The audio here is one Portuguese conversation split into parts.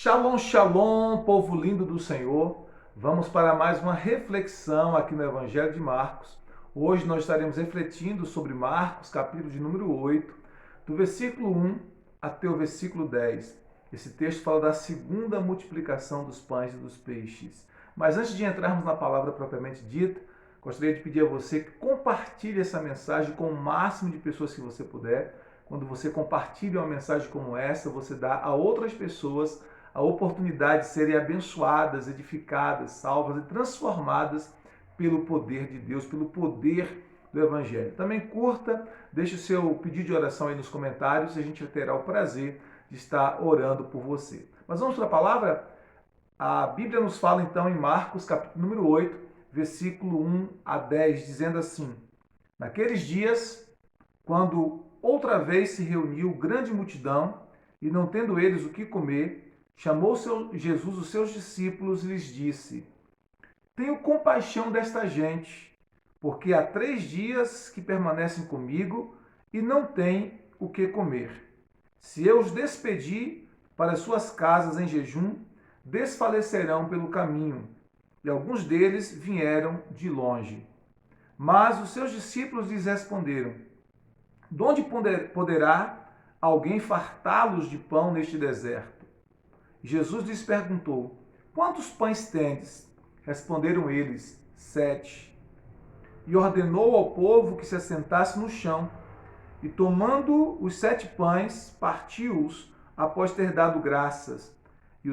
Shalom, shalom, povo lindo do Senhor. Vamos para mais uma reflexão aqui no Evangelho de Marcos. Hoje nós estaremos refletindo sobre Marcos, capítulo de número 8, do versículo 1 até o versículo 10. Esse texto fala da segunda multiplicação dos pães e dos peixes. Mas antes de entrarmos na palavra propriamente dita, gostaria de pedir a você que compartilhe essa mensagem com o máximo de pessoas que você puder. Quando você compartilha uma mensagem como essa, você dá a outras pessoas a oportunidade de serem abençoadas, edificadas, salvas e transformadas pelo poder de Deus, pelo poder do Evangelho. Também curta, deixe o seu pedido de oração aí nos comentários e a gente terá o prazer de estar orando por você. Mas vamos para a palavra? A Bíblia nos fala então em Marcos, capítulo número 8, versículo 1 a 10, dizendo assim: Naqueles dias, quando outra vez se reuniu grande multidão, e não tendo eles o que comer, chamou Jesus os seus discípulos e lhes disse: Tenho compaixão desta gente, porque há 3 dias que permanecem comigo e não têm o que comer. Se eu os despedir para suas casas em jejum, desfalecerão pelo caminho, e alguns deles vieram de longe. Mas os seus discípulos lhes responderam: De onde poderá alguém fartá-los de pão neste deserto? Jesus lhes perguntou: Quantos pães tendes? Responderam eles: 7. E ordenou ao povo que se assentasse no chão. E tomando os 7 pães, partiu-os após ter dado graças, e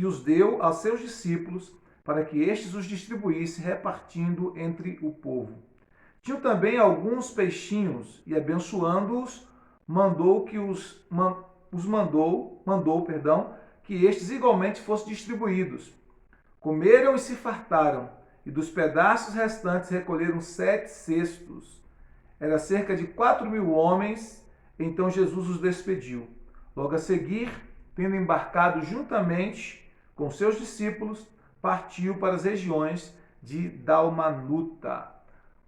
os deu aos seus discípulos, para que estes os distribuíssem, repartindo entre o povo. Tinham também alguns peixinhos, e abençoando-os, mandou que estes igualmente fossem distribuídos. Comeram e se fartaram, e dos pedaços restantes recolheram 7 cestos. Era cerca de 4.000 homens. Então Jesus os despediu. Logo a seguir, tendo embarcado juntamente com seus discípulos, partiu para as regiões de Dalmanuta.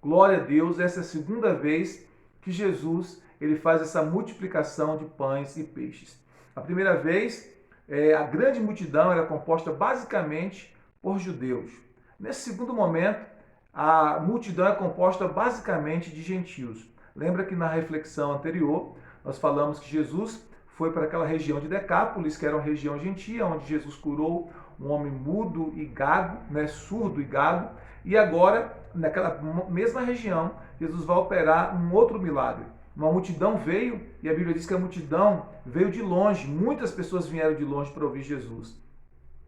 Glória a Deus, essa é a segunda vez que Jesus ele faz essa multiplicação de pães e peixes. A primeira vez, a grande multidão era composta basicamente por judeus. Nesse segundo momento, a multidão é composta basicamente de gentios. Lembra que na reflexão anterior, nós falamos que Jesus foi para aquela região de Decápolis, que era uma região gentia, onde Jesus curou um homem mudo e gago, surdo e gago, e agora, naquela mesma região, Jesus vai operar um outro milagre. Uma multidão veio, e a Bíblia diz que a multidão veio de longe, muitas pessoas vieram de longe para ouvir Jesus.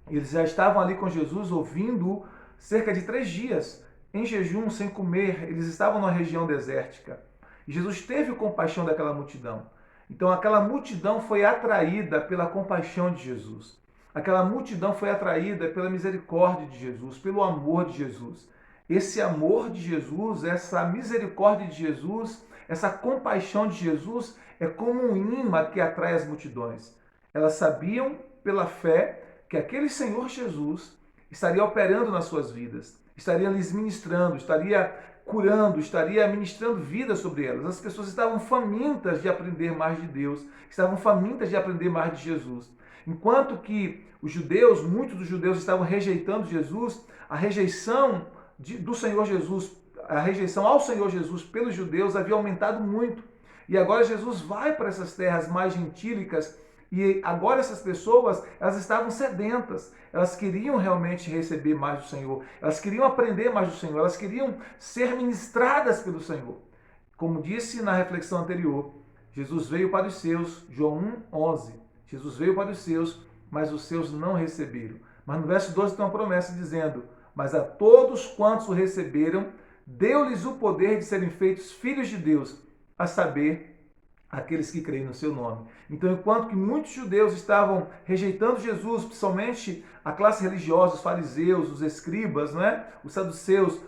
Eles já estavam ali com Jesus, ouvindo cerca de 3 dias, em jejum, sem comer. Eles estavam numa região desértica. E Jesus teve compaixão daquela multidão. Então aquela multidão foi atraída pela compaixão de Jesus. Aquela multidão foi atraída pela misericórdia de Jesus, pelo amor de Jesus. Esse amor de Jesus, essa misericórdia de Jesus, essa compaixão de Jesus é como um imã que atrai as multidões. Elas sabiam pela fé que aquele Senhor Jesus estaria operando nas suas vidas, estaria lhes ministrando, estaria curando, estaria ministrando vida sobre elas. As pessoas estavam famintas de aprender mais de Deus, estavam famintas de aprender mais de Jesus. Enquanto que muitos dos judeus estavam rejeitando Jesus, a rejeição do Senhor Jesus, a rejeição ao Senhor Jesus pelos judeus havia aumentado muito. E agora Jesus vai para essas terras mais gentílicas e agora essas pessoas, elas estavam sedentas. Elas queriam realmente receber mais do Senhor. Elas queriam aprender mais do Senhor. Elas queriam ser ministradas pelo Senhor. Como disse na reflexão anterior, Jesus veio para os seus, João 1:11. Jesus veio para os seus, mas os seus não receberam. Mas no verso 12 tem uma promessa dizendo: Mas a todos quantos o receberam, deu-lhes o poder de serem feitos filhos de Deus, a saber, aqueles que creem no seu nome. Então, enquanto que muitos judeus estavam rejeitando Jesus, principalmente a classe religiosa, os fariseus, os escribas, os saduceus,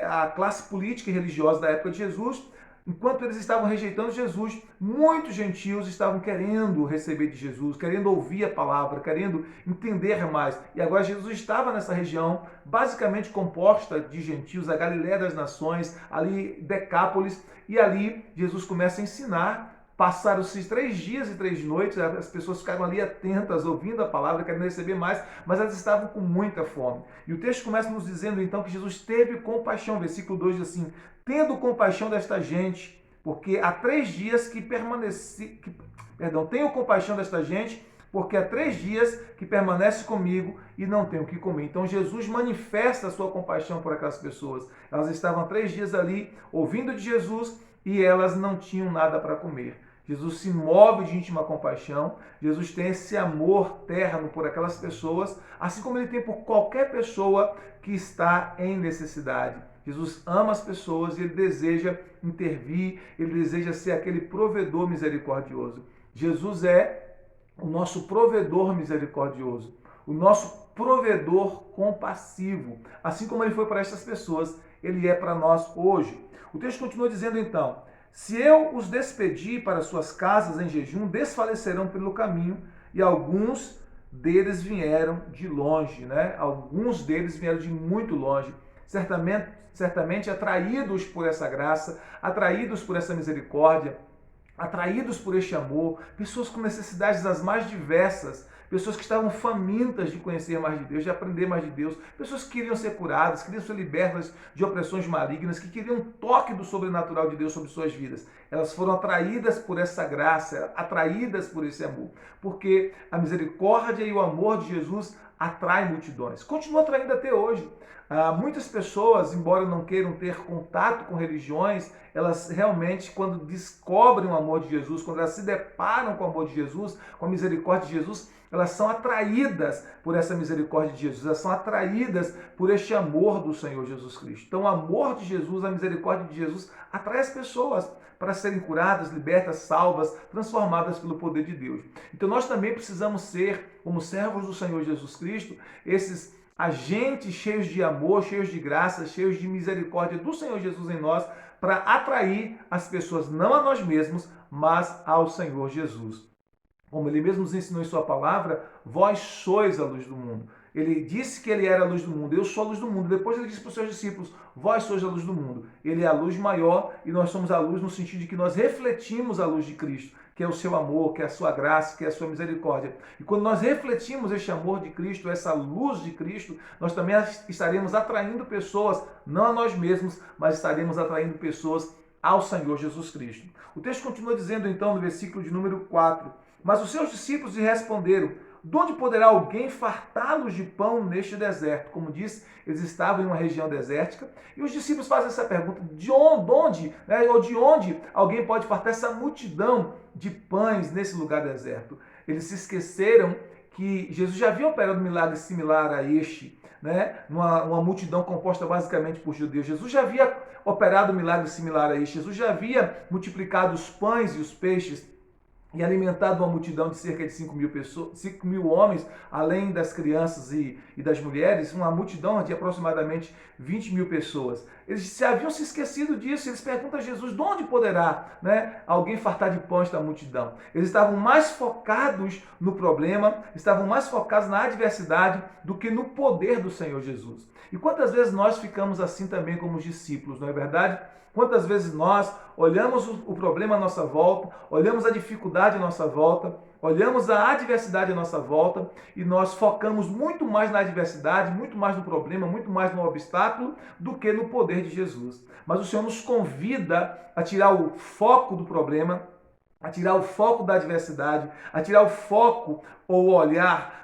a classe política e religiosa da época de Jesus, enquanto eles estavam rejeitando Jesus, muitos gentios estavam querendo receber de Jesus, querendo ouvir a palavra, querendo entender mais. E agora Jesus estava nessa região, basicamente composta de gentios, a Galiléia das Nações, ali Decápolis, e ali Jesus começa a ensinar Passaram-se 3 dias e 3 noites, as pessoas ficaram ali atentas, ouvindo a palavra, querendo receber mais, mas elas estavam com muita fome. E o texto começa nos dizendo então que Jesus teve compaixão. Versículo 2 diz assim: tendo compaixão desta gente, porque há 3 dias que tenho compaixão desta gente, porque há 3 dias que permanece comigo e não tem o que comer. Então Jesus manifesta a sua compaixão por aquelas pessoas. Elas estavam 3 dias ali, ouvindo de Jesus, e elas não tinham nada para comer. Jesus se move de íntima compaixão, Jesus tem esse amor terno por aquelas pessoas, assim como ele tem por qualquer pessoa que está em necessidade. Jesus ama as pessoas e ele deseja intervir, ele deseja ser aquele provedor misericordioso. Jesus é o nosso provedor misericordioso, o nosso provedor compassivo. Assim como ele foi para estas pessoas, ele é para nós hoje. O texto continua dizendo então: se eu os despedir para suas casas em jejum, desfalecerão pelo caminho, e alguns deles vieram de longe, né? Alguns deles vieram de muito longe, certamente atraídos por essa graça, atraídos por essa misericórdia, atraídos por este amor, pessoas com necessidades das mais diversas, pessoas que estavam famintas de conhecer mais de Deus, de aprender mais de Deus, pessoas que queriam ser curadas, queriam ser libertas de opressões malignas, que queriam um toque do sobrenatural de Deus sobre suas vidas. Elas foram atraídas por essa graça, atraídas por esse amor, porque a misericórdia e o amor de Jesus atraem multidões. Continua atraindo até hoje. Muitas pessoas, embora não queiram ter contato com religiões, elas realmente, quando descobrem o amor de Jesus, quando elas se deparam com o amor de Jesus, com a misericórdia de Jesus, elas são atraídas por essa misericórdia de Jesus, elas são atraídas por este amor do Senhor Jesus Cristo. Então, o amor de Jesus, a misericórdia de Jesus, atrai as pessoas para serem curadas, libertas, salvas, transformadas pelo poder de Deus. Então, nós também precisamos ser, como servos do Senhor Jesus Cristo, esses agentes cheios de amor, cheios de graça, cheios de misericórdia do Senhor Jesus em nós, para atrair as pessoas, não a nós mesmos, mas ao Senhor Jesus. Como ele mesmo nos ensinou em sua palavra, vós sois a luz do mundo. Ele disse que ele era a luz do mundo, eu sou a luz do mundo. Depois ele disse para os seus discípulos, vós sois a luz do mundo. Ele é a luz maior e nós somos a luz no sentido de que nós refletimos a luz de Cristo, que é o seu amor, que é a sua graça, que é a sua misericórdia. E quando nós refletimos este amor de Cristo, essa luz de Cristo, nós também estaremos atraindo pessoas, não a nós mesmos, mas estaremos atraindo pessoas ao Senhor Jesus Cristo. O texto continua dizendo então no versículo de número 4, mas os seus discípulos lhe responderam, de onde poderá alguém fartá-los de pão neste deserto? Como disse, eles estavam em uma região desértica. E os discípulos fazem essa pergunta, de onde alguém pode fartar essa multidão de pães nesse lugar deserto? Eles se esqueceram que Jesus já havia operado um milagre similar a este, né? Uma multidão composta basicamente por judeus. Jesus já havia operado um milagre similar a este. Jesus já havia multiplicado os pães e os peixes e alimentado uma multidão de cerca de 5 mil homens, além das crianças e das mulheres, uma multidão de aproximadamente 20 mil pessoas. Eles se haviam se esquecido disso, eles perguntam a Jesus, de onde poderá, alguém fartar de pão esta multidão? Eles estavam mais focados no problema, estavam mais focados na adversidade do que no poder do Senhor Jesus. E quantas vezes nós ficamos assim também como os discípulos, não é verdade? Quantas vezes nós olhamos o problema à nossa volta, olhamos a dificuldade à nossa volta, olhamos a adversidade à nossa volta e nós focamos muito mais na adversidade, muito mais no problema, muito mais no obstáculo do que no poder de Jesus. Mas o Senhor nos convida a tirar o foco do problema, a tirar o foco da adversidade, a tirar o foco ou o olhar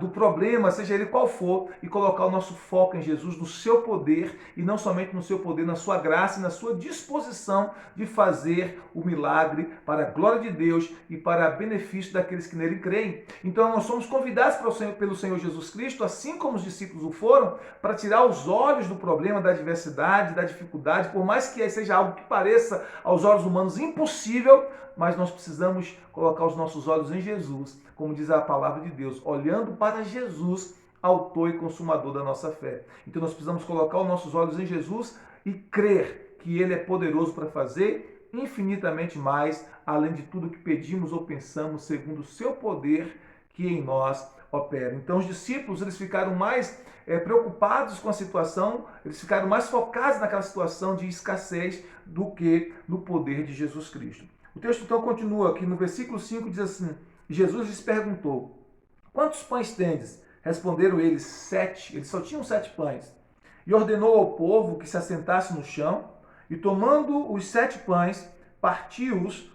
do problema, seja ele qual for, e colocar o nosso foco em Jesus, no seu poder, e não somente no seu poder, na sua graça e na sua disposição de fazer o milagre para a glória de Deus e para benefício daqueles que nele creem. Então nós somos convidados pelo Senhor Jesus Cristo, assim como os discípulos o foram, para tirar os olhos do problema, da adversidade, da dificuldade, por mais que seja algo que pareça aos olhos humanos impossível, mas nós precisamos colocar os nossos olhos em Jesus, como diz a palavra de Deus, olhando para Jesus, autor e consumador da nossa fé. Então nós precisamos colocar os nossos olhos em Jesus e crer que Ele é poderoso para fazer infinitamente mais, além de tudo que pedimos ou pensamos, segundo o seu poder que em nós opera. Então os discípulos eles ficaram mais preocupados com a situação, eles ficaram mais focados naquela situação de escassez do que no poder de Jesus Cristo. O texto então continua aqui no versículo 5, diz assim: Jesus lhes perguntou: quantos pães tendes? Responderam eles: 7. Eles só tinham 7 pães. E ordenou ao povo que se assentasse no chão, e tomando os 7 pães, partiu-os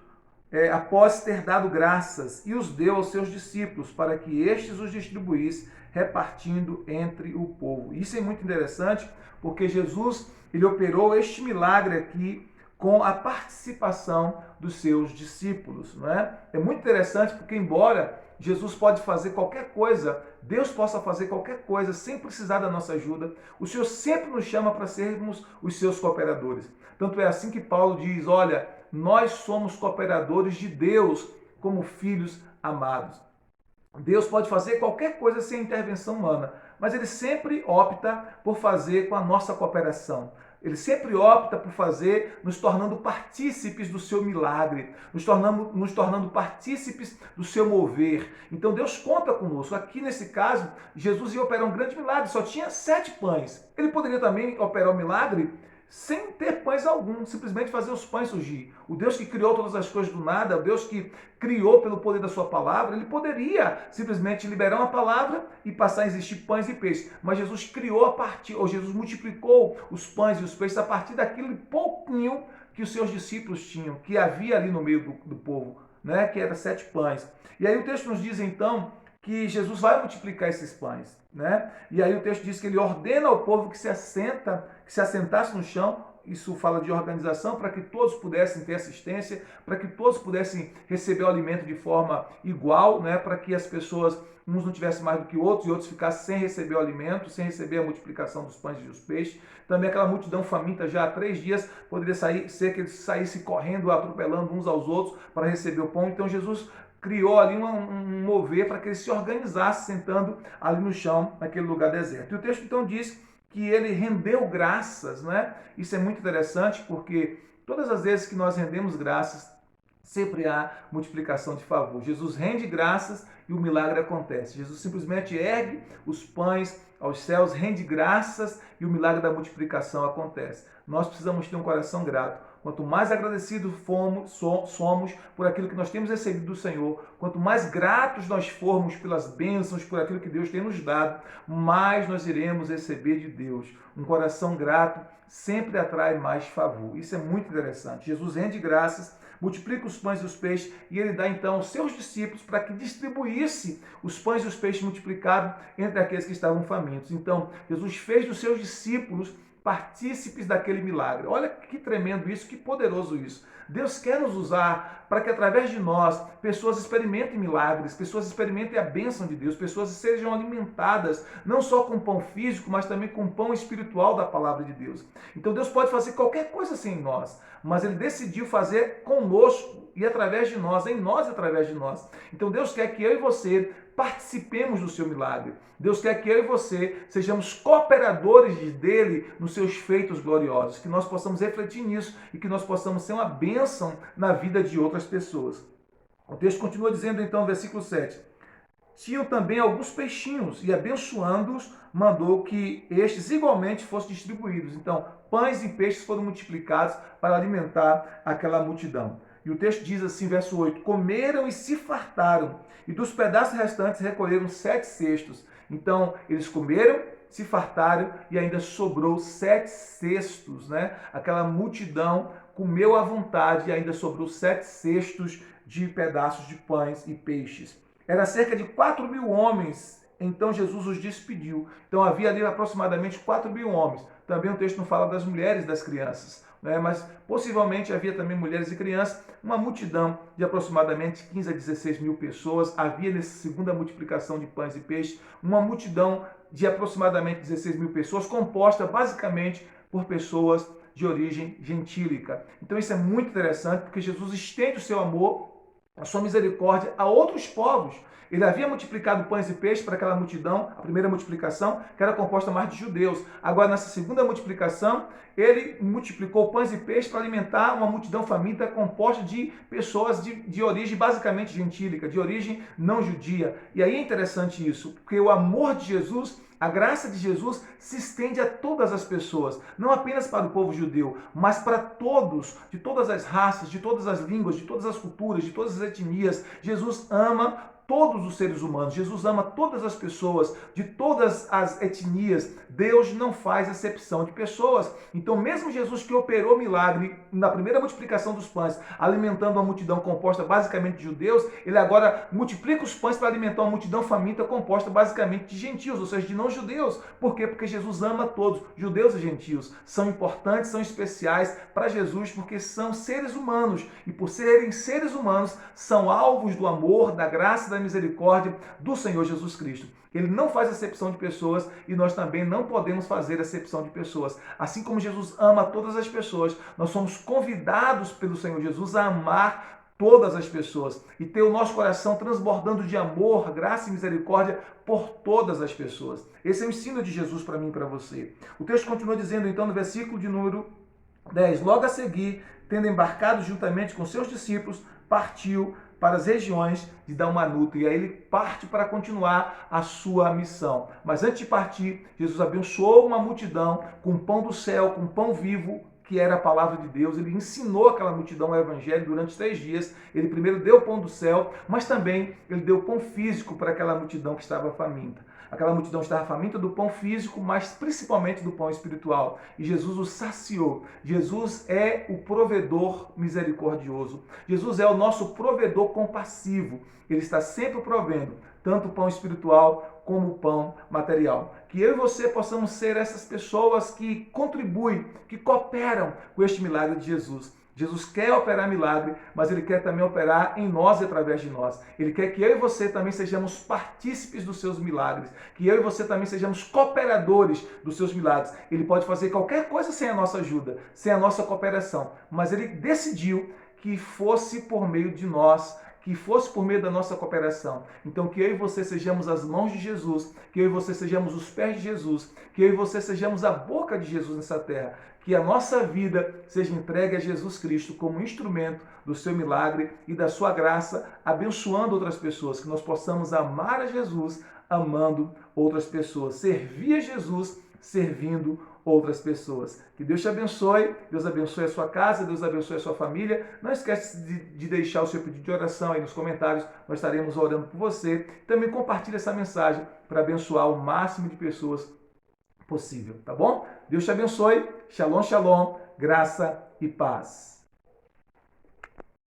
após ter dado graças, e os deu aos seus discípulos, para que estes os distribuíssem, repartindo entre o povo. Isso é muito interessante, porque Jesus ele operou este milagre aqui com a participação dos seus discípulos. Não é? É muito interessante porque, embora Jesus pode fazer qualquer coisa, Deus possa fazer qualquer coisa sem precisar da nossa ajuda, o Senhor sempre nos chama para sermos os seus cooperadores. Tanto é assim que Paulo diz: olha, nós somos cooperadores de Deus como filhos amados. Deus pode fazer qualquer coisa sem intervenção humana, mas Ele sempre opta por fazer com a nossa cooperação. Ele sempre opta por fazer, nos tornando partícipes do seu milagre, nos tornando partícipes do seu mover. Então Deus conta conosco. Aqui nesse caso, Jesus ia operar um grande milagre, só tinha 7 pães. Ele poderia também operar o milagre sem ter pães algum, simplesmente fazer os pães surgir. O Deus que criou todas as coisas do nada, o Deus que criou pelo poder da sua palavra, ele poderia simplesmente liberar uma palavra e passar a existir pães e peixes. Mas Jesus criou a partir, ou Jesus multiplicou os pães e os peixes a partir daquele pouquinho que os seus discípulos tinham, que havia ali no meio do povo, né? Que era 7 pães. E aí o texto nos diz então que Jesus vai multiplicar esses pães, né? E aí o texto diz que ele ordena ao povo que se assentasse no chão. Isso fala de organização, para que todos pudessem ter assistência, para que todos pudessem receber o alimento de forma igual, né? Para que as pessoas, uns não tivessem mais do que outros e outros ficassem sem receber o alimento, sem receber a multiplicação dos pães e dos peixes. Também aquela multidão faminta já há 3 dias, poderia ser que eles saíssem correndo, atropelando uns aos outros para receber o pão. Então Jesus criou ali um mover para que eles se organizassem sentando ali no chão, naquele lugar deserto. E o texto então diz que ele rendeu graças, né? Isso é muito interessante porque todas as vezes que nós rendemos graças, sempre há multiplicação de favor. Jesus rende graças e o milagre acontece. Jesus simplesmente ergue os pães aos céus, rende graças e o milagre da multiplicação acontece. Nós precisamos ter um coração grato. Quanto mais agradecidos somos por aquilo que nós temos recebido do Senhor, quanto mais gratos nós formos pelas bênçãos, por aquilo que Deus tem nos dado, mais nós iremos receber de Deus. Um coração grato sempre atrai mais favor. Isso é muito interessante. Jesus rende graças, multiplica os pães e os peixes e ele dá então aos seus discípulos para que distribuísse os pães e os peixes multiplicados entre aqueles que estavam famintos. Então, Jesus fez dos seus discípulos partícipes daquele milagre. Olha que tremendo isso, que poderoso isso. Deus quer nos usar para que através de nós pessoas experimentem milagres, pessoas experimentem a bênção de Deus, pessoas sejam alimentadas não só com pão físico, mas também com pão espiritual da palavra de Deus. Então Deus pode fazer qualquer coisa sem nós, mas Ele decidiu fazer conosco e através de nós, em nós e através de nós. Então Deus quer que eu e você participemos do seu milagre. Deus quer que eu e você sejamos cooperadores dele nos seus feitos gloriosos, que nós possamos refletir nisso e que nós possamos ser uma bênção na vida de outras pessoas. O texto continua dizendo então, versículo 7. Tinham também alguns peixinhos e abençoando-os, mandou que estes igualmente fossem distribuídos. Então, pães e peixes foram multiplicados para alimentar aquela multidão. E o texto diz assim, verso 8, comeram e se fartaram, e dos pedaços restantes recolheram 7 cestos. Então, eles comeram, se fartaram e ainda sobrou 7 cestos, né? Aquela multidão comeu à vontade e ainda sobrou 7 cestos de pedaços de pães e peixes. Era cerca de 4.000 homens, então Jesus os despediu. Então havia ali aproximadamente 4.000 homens. Também o texto não fala das mulheres e das crianças, né? Mas possivelmente havia também mulheres e crianças, uma multidão de aproximadamente 15 a 16 mil pessoas. Havia nessa segunda multiplicação de pães e peixes, uma multidão de aproximadamente 16 mil pessoas, composta basicamente por pessoas de origem gentílica. Então isso é muito interessante, porque Jesus estende o seu amor, a sua misericórdia a outros povos. Ele havia multiplicado pães e peixes para aquela multidão, a primeira multiplicação, que era composta mais de judeus. Agora, nessa segunda multiplicação, ele multiplicou pães e peixes para alimentar uma multidão faminta composta de pessoas de origem basicamente gentílica, de origem não judia. E aí é interessante isso, porque o amor de Jesus A graça de Jesus se estende a todas as pessoas, não apenas para o povo judeu, mas para todos, de todas as raças, de todas as línguas, de todas as culturas, de todas as etnias. Jesus ama todos os seres humanos. Jesus ama todas as pessoas, de todas as etnias. Deus não faz acepção de pessoas. Então, mesmo Jesus que operou milagre na primeira multiplicação dos pães, alimentando uma multidão composta basicamente de judeus, ele agora multiplica os pães para alimentar uma multidão faminta composta basicamente de gentios, ou seja, de não-judeus. Por quê? Porque Jesus ama todos, judeus e gentios. São importantes, são especiais para Jesus porque são seres humanos e por serem seres humanos, são alvos do amor, da graça, da misericórdia do Senhor Jesus Cristo. Ele não faz acepção de pessoas e nós também não podemos fazer acepção de pessoas. Assim como Jesus ama todas as pessoas, nós somos convidados pelo Senhor Jesus a amar todas as pessoas e ter o nosso coração transbordando de amor, graça e misericórdia por todas as pessoas. Esse é o ensino de Jesus para mim e para você. O texto continua dizendo então no versículo de número 10, logo a seguir, tendo embarcado juntamente com seus discípulos, partiu para as regiões de Dalmanuta. E aí ele parte para continuar a sua missão. Mas antes de partir, Jesus abençoou uma multidão com pão do céu, com pão vivo, que era a palavra de Deus. Ele ensinou aquela multidão o evangelho durante 3 dias. Ele primeiro deu o pão do céu, mas também ele deu pão físico para aquela multidão que estava faminta. Aquela multidão estava faminta do pão físico, mas principalmente do pão espiritual. E Jesus o saciou. Jesus é o provedor misericordioso. Jesus é o nosso provedor compassivo. Ele está sempre provendo, tanto o pão espiritual como o pão material. Que eu e você possamos ser essas pessoas que contribuem, que cooperam com este milagre de Jesus. Jesus quer operar milagre, mas Ele quer também operar em nós e através de nós. Ele quer que eu e você também sejamos partícipes dos seus milagres, que eu e você também sejamos cooperadores dos seus milagres. Ele pode fazer qualquer coisa sem a nossa ajuda, sem a nossa cooperação, mas Ele decidiu que fosse por meio de nós, que fosse por meio da nossa cooperação. Então, que eu e você sejamos as mãos de Jesus, que eu e você sejamos os pés de Jesus, que eu e você sejamos a boca de Jesus nessa terra, que a nossa vida seja entregue a Jesus Cristo como instrumento do seu milagre e da sua graça, abençoando outras pessoas, que nós possamos amar a Jesus, amando outras pessoas, servir a Jesus, servindo outras pessoas. Que Deus te abençoe, Deus abençoe a sua casa, Deus abençoe a sua família. Não esquece de deixar o seu pedido de oração aí nos comentários, nós estaremos orando por você. Também compartilhe essa mensagem para abençoar o máximo de pessoas possível, tá bom? Deus te abençoe, shalom, shalom, graça e paz.